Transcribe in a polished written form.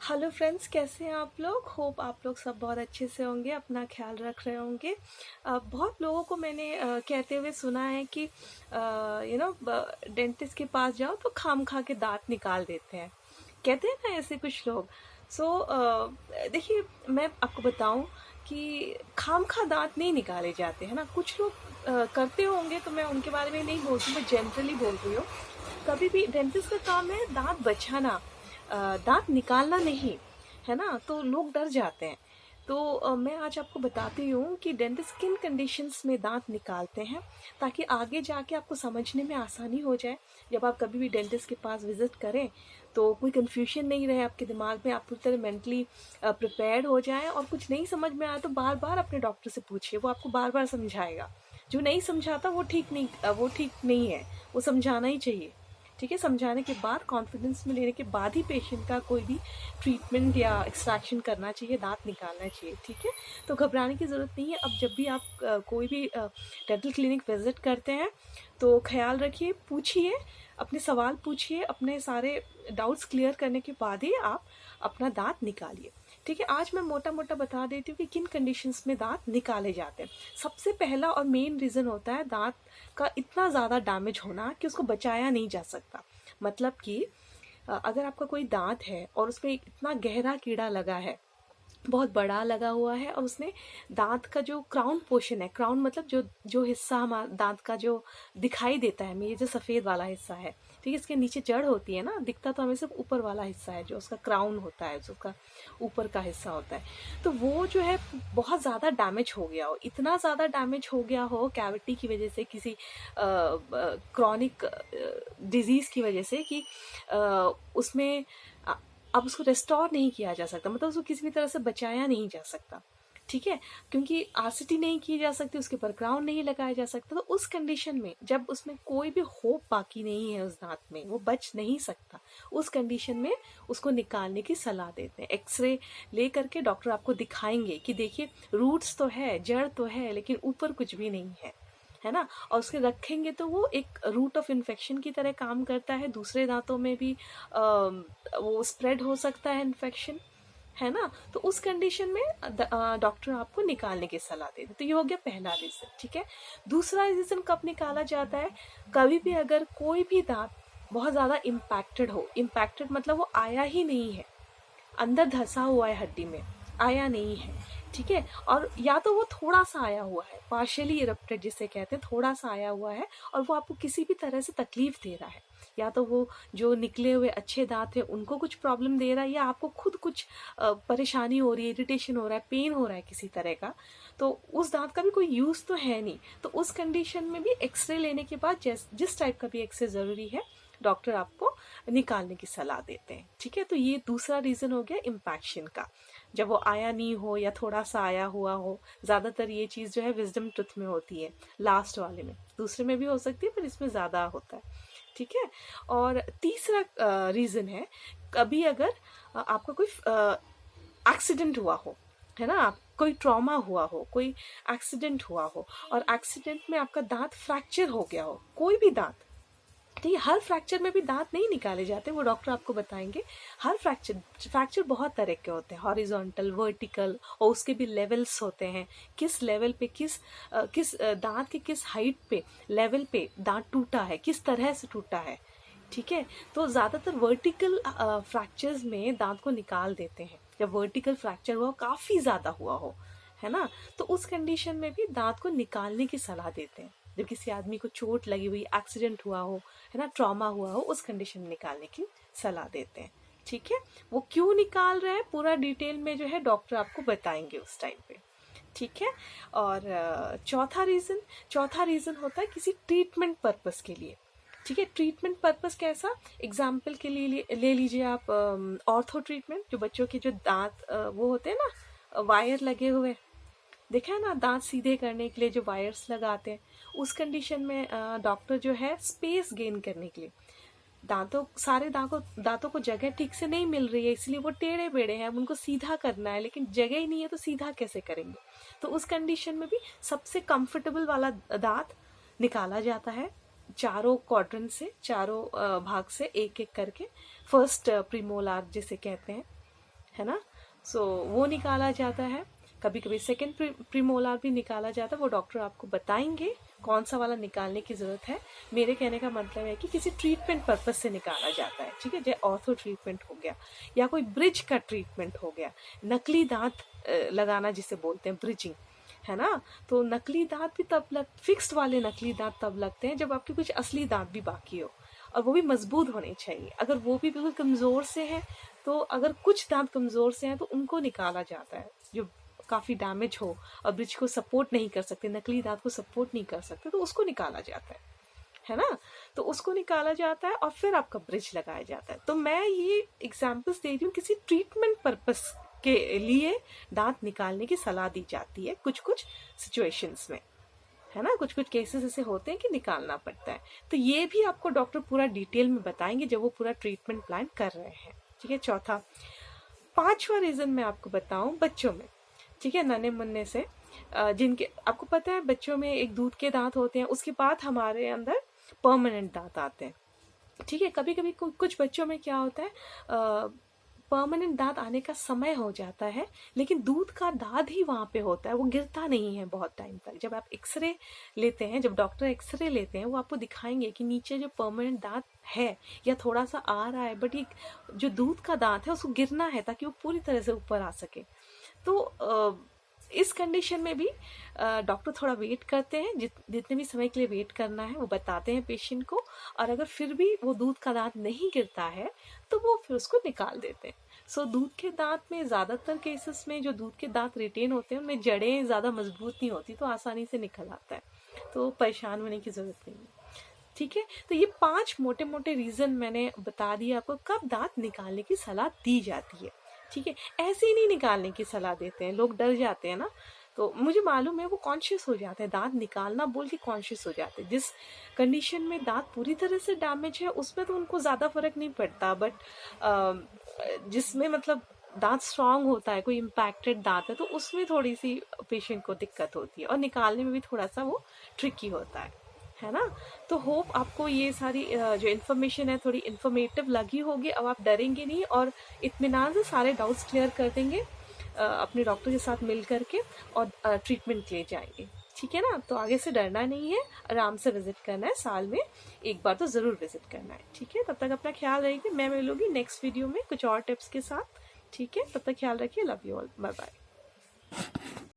Hello friends, कैसे हैं आप लोग। होप आप लोग सब बहुत अच्छे से होंगे, अपना ख्याल रख रहे होंगे। बहुत लोगों को मैंने कहते हुए सुना है कि डेंटिस्ट के पास जाओ तो खाम खा के दांत निकाल देते हैं, कहते हैं ना ऐसे कुछ लोग। सो देखिए, मैं आपको बताऊं कि खाम खा दांत नहीं निकाले जाते हैं ना। कुछ लोग करते होंगे, तो मैं उनके बारे में नहीं बोलती, मैं जनरली बोल रही हूँ। कभी भी डेंटिस्ट का काम है दांत बचाना, दांत निकालना नहीं, है ना। तो लोग डर जाते हैं। तो मैं आज आपको बताती हूँ कि डेंटिस्ट किन कंडीशंस में दांत निकालते हैं, ताकि आगे जाके आपको समझने में आसानी हो जाए। जब आप कभी भी डेंटिस्ट के पास विजिट करें तो कोई कंफ्यूजन नहीं रहे आपके दिमाग में, आप पूरी तरह मेंटली प्रिपेयर्ड हो जाएं। और कुछ नहीं समझ में आया तो बार बार अपने डॉक्टर से पूछिए, वो आपको बार बार समझाएगा। जो नहीं समझाता वो ठीक नहीं है, वो समझाना ही चाहिए। ठीक है, समझाने के बाद कॉन्फिडेंस में लेने के बाद ही पेशेंट का कोई भी ट्रीटमेंट या एक्सट्रैक्शन करना चाहिए, दांत निकालना चाहिए। ठीक है, तो घबराने की ज़रूरत नहीं है। अब जब भी आप कोई भी डेंटल क्लिनिक विजिट करते हैं तो ख्याल रखिए, पूछिए, अपने सवाल पूछिए, अपने सारे डाउट्स क्लियर करने के बाद ही आप अपना दांत निकालिए। ठीक है, आज मैं मोटा मोटा बता देती हूँ कि किन कंडीशंस में दांत निकाले जाते हैं। सबसे पहला और मेन रीज़न होता है दांत का इतना ज़्यादा डैमेज होना कि उसको बचाया नहीं जा सकता। मतलब कि अगर आपका कोई दांत है और उसमें इतना गहरा कीड़ा लगा है, बहुत बड़ा लगा हुआ है, और उसने दांत का जो क्राउन पोर्शन है, क्राउन मतलब जो जो हिस्सा हमारा दांत का जो दिखाई देता है, ये जो सफ़ेद वाला हिस्सा है, ठीक है, इसके नीचे जड़ होती है ना, दिखता तो हमें सिर्फ ऊपर वाला हिस्सा है जो उसका क्राउन होता है, जो उसका ऊपर का हिस्सा होता है। तो वो जो है बहुत ज़्यादा डैमेज हो गया हो, इतना ज़्यादा डैमेज हो गया हो कैविटी की वजह से, किसी क्रॉनिक डिजीज़ की वजह से, कि उसमें अब उसको रेस्टोर नहीं किया जा सकता, मतलब उसको किसी भी तरह से बचाया नहीं जा सकता। ठीक है, क्योंकि आरसीटी नहीं की जा सकती, उसके ऊपर क्राउन नहीं लगाया जा सकता। तो उस कंडीशन में जब उसमें कोई भी होप बाकी नहीं है, उस दांत में वो बच नहीं सकता, उस कंडीशन में उसको निकालने की सलाह देते हैं। एक्सरे ले करके डॉक्टर आपको दिखाएंगे कि देखिए, रूट्स तो है, जड़ तो है, लेकिन ऊपर कुछ भी नहीं है ना। और उसके रखेंगे तो वो एक रूट ऑफ इन्फेक्शन की तरह काम करता है, दूसरे दांतों में भी वो स्प्रेड हो सकता है इन्फेक्शन, है ना। तो उस कंडीशन में डॉक्टर आपको निकालने की सलाह देते। तो ये हो गया पहला रीज़न। ठीक है, दूसरा रीज़न कब निकाला जाता है, कभी भी अगर कोई भी दांत बहुत ज़्यादा इम्पैक्टेड हो, इम्पैक्टेड मतलब वो आया ही नहीं है, अंदर धंसा हुआ है हड्डी में, आया नहीं है। ठीक है, और या तो वो थोड़ा सा आया हुआ है, पार्शियली इरप्टेड जिसे कहते हैं, थोड़ा सा आया हुआ है, और वो आपको किसी भी तरह से तकलीफ दे रहा है, या तो वो जो निकले हुए अच्छे दांत है उनको कुछ प्रॉब्लम दे रहा है, या आपको खुद कुछ परेशानी हो रही है, इरिटेशन हो रहा है, पेन हो रहा है किसी तरह का, तो उस दांत का भी कोई यूज़ तो है नहीं। तो उस कंडीशन में भी एक्सरे लेने के बाद जिस टाइप का भी एक्सरे ज़रूरी है, डॉक्टर आपको निकालने की सलाह देते हैं। ठीक है, तो ये दूसरा रीज़न हो गया इम्पैक्शन का, जब वो आया नहीं हो या थोड़ा सा आया हुआ हो। ज़्यादातर ये चीज़ जो है विजडम टूथ में होती है, लास्ट वाले में, दूसरे में भी हो सकती है पर इसमें ज़्यादा होता है। ठीक है, और तीसरा रीज़न है, कभी अगर आपका कोई एक्सीडेंट हुआ हो, है ना, आप कोई ट्रॉमा हुआ हो, कोई एक्सीडेंट हुआ हो, और एक्सीडेंट में आपका दांत फ्रैक्चर हो गया हो, कोई भी दांत। ठीक है, हर फ्रैक्चर में भी दांत नहीं निकाले जाते, वो डॉक्टर आपको बताएंगे। हर फ्रैक्चर बहुत तरह के होते हैं, हॉरिजॉन्टल, वर्टिकल, और उसके भी लेवल्स होते हैं। किस लेवल पे, किस दांत के किस हाइट पे, लेवल पे दांत टूटा है, किस तरह से टूटा है। ठीक है, तो ज़्यादातर वर्टिकल फ्रैक्चर्स में दांत को निकाल देते हैं, जब वर्टिकल फ्रैक्चर हुआ, काफ़ी ज़्यादा हुआ हो, है ना। तो उस कंडीशन में भी दांत को निकालने की सलाह देते हैं। जब किसी आदमी को चोट लगी हुई, एक्सीडेंट हुआ हो, है ना, ट्रॉमा हुआ हो, उस कंडीशन में निकालने की सलाह देते हैं। ठीक है, वो क्यों निकाल रहे हैं पूरा डिटेल में जो है डॉक्टर आपको बताएंगे उस टाइम पे। ठीक है, और चौथा रीज़न होता है किसी ट्रीटमेंट पर्पस के लिए। ठीक है, ट्रीटमेंट पर्पस कैसा, एग्जाम्पल के लिए ले लीजिए आप ऑर्थो ट्रीटमेंट, जो बच्चों के जो दांत वो होते हैं ना, वायर लगे हुए, देखा है ना, दांत सीधे करने के लिए जो वायर्स लगाते हैं, उस कंडीशन में डॉक्टर जो है स्पेस गेन करने के लिए, सारे दांतों को जगह ठीक से नहीं मिल रही है, इसलिए वो टेढ़े बेढ़े हैं, अब उनको सीधा करना है, लेकिन जगह ही नहीं है तो सीधा कैसे करेंगे। तो उस कंडीशन में भी सबसे कंफर्टेबल वाला दांत निकाला जाता है, चारों क्वाड्रेंट से, चारों भाग से एक एक करके, फर्स्ट प्रीमोलार जिसे कहते हैं, है ना। सो वो निकाला जाता है। कभी कभी सेकेंड प्रीमोलार भी निकाला जाता है, वो डॉक्टर आपको बताएंगे कौन सा वाला निकालने की ज़रूरत है। मेरे कहने का मतलब है कि किसी ट्रीटमेंट पर्पज से निकाला जाता है, ठीक है, जैसे ऑर्थो ट्रीटमेंट हो गया या कोई ब्रिज का ट्रीटमेंट हो गया, नकली दांत लगाना जिसे बोलते हैं ब्रिजिंग, है ना। तो नकली दांत भी तब फिक्स्ड वाले नकली दांत तब लगते हैं जब आपके कुछ असली दांत भी बाकी हो, और वो भी मजबूत होने चाहिए। अगर वो भी बिल्कुल कमज़ोर से हैं, तो अगर कुछ दांत कमज़ोर से हैं तो उनको निकाला जाता है, जो काफ़ी डैमेज हो और ब्रिज को सपोर्ट नहीं कर सकते, नकली दांत को सपोर्ट नहीं कर सकते, तो उसको निकाला जाता है ना। तो उसको निकाला जाता है और फिर आपका ब्रिज लगाया जाता है। तो मैं ये एग्जांपल्स दे रही हूँ, किसी ट्रीटमेंट पर्पस के लिए दांत निकालने की सलाह दी जाती है कुछ कुछ सिचुएशंस में, है ना। कुछ कुछ केसेस ऐसे होते हैं कि निकालना पड़ता है। तो ये भी आपको डॉक्टर पूरा डिटेल में बताएंगे जब वो पूरा ट्रीटमेंट प्लान कर रहे हैं, ठीक है। चौथा, पांचवा रीजन मैं आपको बताऊं बच्चों में, ठीक है, नन्हे मुन्ने से जिनके आपको पता है बच्चों में एक दूध के दांत होते हैं, उसके बाद हमारे अंदर परमानेंट दांत आते हैं, ठीक है। कभी कभी कुछ बच्चों में क्या होता है, परमानेंट दांत आने का समय हो जाता है, लेकिन दूध का दांत ही वहां पे होता है, वो गिरता नहीं है बहुत टाइम तक। जब आप एक्सरे लेते हैं, जब डॉक्टर एक्सरे लेते हैं, वो आपको दिखाएंगे कि नीचे जो परमानेंट दांत है या थोड़ा सा आ रहा है, बट ये जो दूध का दांत है उसको गिरना है ताकि वो पूरी तरह से ऊपर आ सके। तो इस कंडीशन में भी डॉक्टर थोड़ा वेट करते हैं, जितने भी समय के लिए वेट करना है वो बताते हैं पेशेंट को, और अगर फिर भी वो दूध का दांत नहीं गिरता है तो वो फिर उसको निकाल देते हैं। सो दूध के दांत में ज़्यादातर केसेस में जो दूध के दांत रिटेन होते हैं उनमें जड़ें ज़्यादा मजबूत नहीं होती, तो आसानी से निकल आता है, तो परेशान होने की ज़रूरत नहीं है, ठीक है। तो ये 5 मोटे मोटे रीज़न मैंने बता दिए आपको कब दांत निकालने की सलाह दी जाती है, ठीक है। ऐसे ही नहीं निकालने की सलाह देते हैं, लोग डर जाते हैं ना। तो मुझे मालूम है वो कॉन्शियस हो जाते हैं, दांत निकालना बोल के कॉन्शियस हो जाते हैं। जिस कंडीशन में दांत पूरी तरह से डैमेज है उसमें तो उनको ज़्यादा फर्क नहीं पड़ता, बट जिसमें मतलब दांत स्ट्रांग होता है, कोई इम्पैक्टेड दांत है, तो उसमें थोड़ी सी पेशेंट को दिक्कत होती है और निकालने में भी थोड़ा सा वो ट्रिकी होता है ना। तो होप आपको ये सारी जो इन्फॉर्मेशन है थोड़ी इन्फॉर्मेटिव लगी होगी। अब आप डरेंगे नहीं और इत्मीनान से सारे डाउट्स क्लियर कर देंगे अपने डॉक्टर के साथ मिल करके, और ट्रीटमेंट के लिए जाएंगे, ठीक है ना। तो आगे से डरना नहीं है, आराम से विजिट करना है, साल में एक बार तो ज़रूर विजिट करना है, ठीक है। तब तक अपना ख्याल रखिए, मैं मिलूंगी नेक्स्ट वीडियो में कुछ और टिप्स के साथ, ठीक है। तब तक ख्याल रखिए, love you all, bye bye.